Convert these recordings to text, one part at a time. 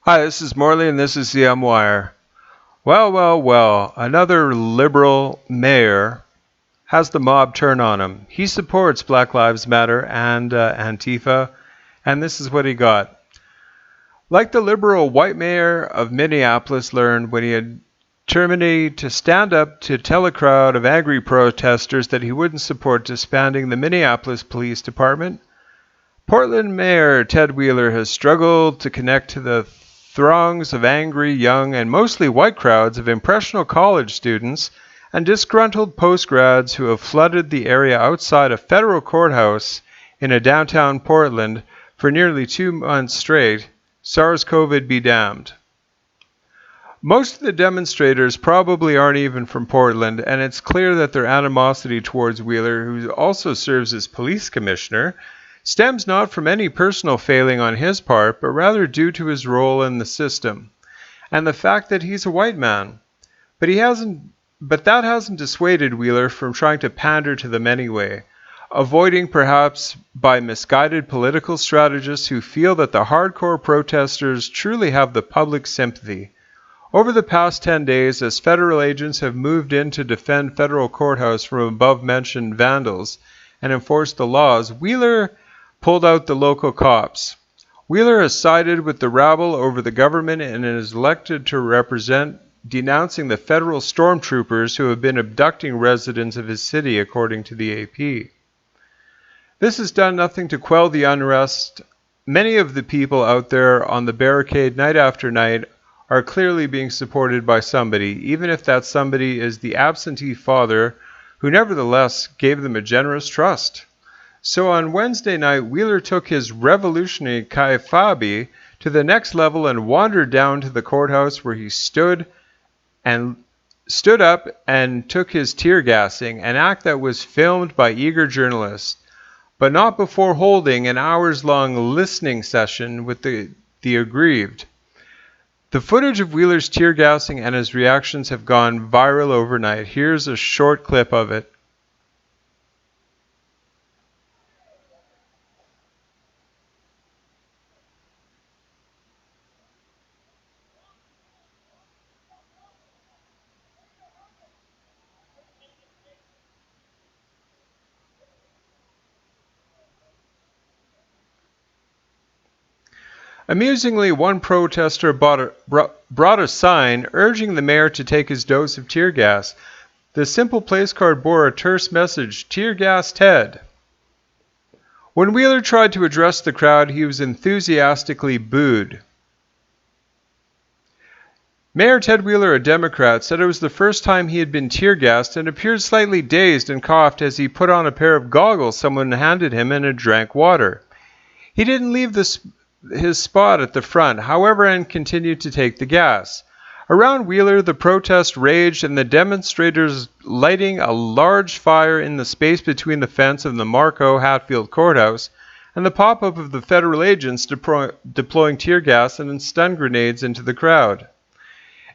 Hi, this is Morley, and this is the Wire. Well, another liberal mayor has the mob turn on him. He supports Black Lives Matter and Antifa, and this is what he got. Like the liberal white mayor of Minneapolis learned when he had terminated to stand up to tell a crowd of angry protesters that he wouldn't support disbanding the Minneapolis Police Department, Portland Mayor Ted Wheeler has struggled to connect to the throngs of angry, young, and mostly white crowds of impressionable college students and disgruntled postgrads who have flooded the area outside a federal courthouse in a downtown Portland for nearly 2 months straight. SARS-CoV be damned. Most of the demonstrators probably aren't even from Portland, and it's clear that their animosity towards Wheeler, who also serves as police commissioner, stems not from any personal failing on his part, but rather due to his role in the system, and the fact that he's a white man. But that hasn't dissuaded Wheeler from trying to pander to them anyway, avoiding perhaps by misguided political strategists who feel that the hardcore protesters truly have the public sympathy. Over the past 10 days, as federal agents have moved in to defend federal courthouse from above-mentioned vandals and enforce the laws, Wheeler pulled out the local cops. Wheeler has sided with the rabble over the government and is elected to represent, denouncing the federal stormtroopers who have been abducting residents of his city, according to the AP. This has done nothing to quell the unrest. Many of the people out there on the barricade night after night are clearly being supported by somebody, even if that somebody is the absentee father who nevertheless gave them a generous trust. So on Wednesday night, Wheeler took his revolutionary kayfabe to the next level and wandered down to the courthouse, where he stood up and took his tear gassing, an act that was filmed by eager journalists, but not before holding an hours-long listening session with the aggrieved. The footage of Wheeler's tear gassing and his reactions have gone viral overnight. Here's a short clip of it. Amusingly, one protester brought a sign urging the mayor to take his dose of tear gas. The simple place card bore a terse message, "Tear gas Ted." When Wheeler tried to address the crowd, he was enthusiastically booed. Mayor Ted Wheeler, a Democrat, said it was the first time he had been tear gassed and appeared slightly dazed and coughed as he put on a pair of goggles someone handed him and drank water. He didn't leave his spot at the front, however, and continued to take the gas. Around Wheeler, the protest raged, and the demonstrators lighting a large fire in the space between the fence of the Marco Hatfield courthouse and the pop-up of the federal agents deploying tear gas and stun grenades into the crowd.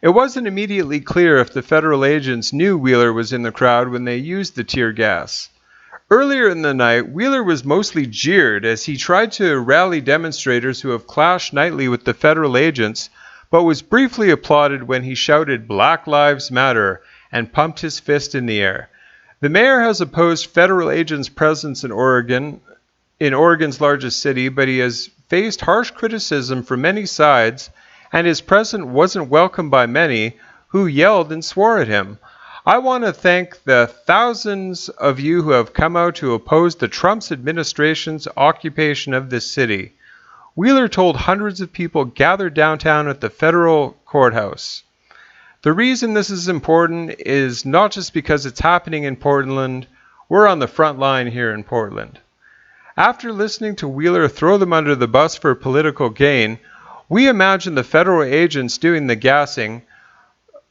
It wasn't immediately clear if the federal agents knew Wheeler was in the crowd when they used the tear gas. Earlier in the night, Wheeler was mostly jeered as he tried to rally demonstrators who have clashed nightly with the federal agents, but was briefly applauded when he shouted "Black Lives Matter" and pumped his fist in the air. The mayor has opposed federal agents' presence in Oregon's largest city, but he has faced harsh criticism from many sides, and his presence wasn't welcomed by many, who yelled and swore at him. I want to thank the thousands of you who have come out to oppose the Trump administration's occupation of this city, Wheeler told hundreds of people gathered downtown at the federal courthouse. The reason this is important is not just because it's happening in Portland. We're on the front line here in Portland. After listening to Wheeler throw them under the bus for political gain, we imagine the federal agents doing the gassing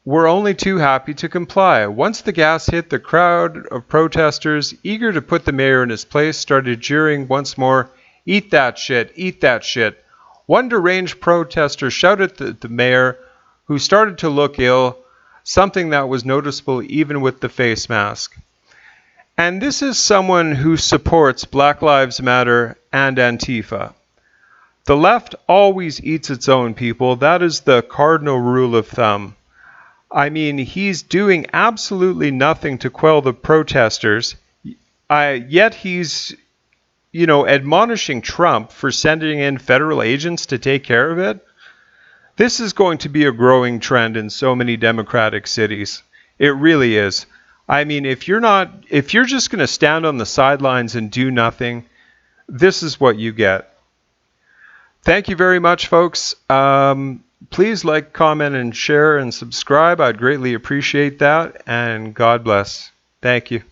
were only too happy to comply. Once the gas hit, the crowd of protesters, eager to put the mayor in his place, started jeering once more, "Eat that shit, eat that shit." One deranged protester shouted at the mayor, who started to look ill, something that was noticeable even with the face mask. And this is someone who supports Black Lives Matter and Antifa. The left always eats its own, people. That is the cardinal rule of thumb. I mean, he's doing absolutely nothing to quell the protesters, yet he's, admonishing Trump for sending in federal agents to take care of it. This is going to be a growing trend in so many democratic cities. It really is. I mean, if you're just going to stand on the sidelines and do nothing, this is what you get. Thank you very much, folks. Please like, comment, and share and subscribe. I'd greatly appreciate that. And God bless. Thank you.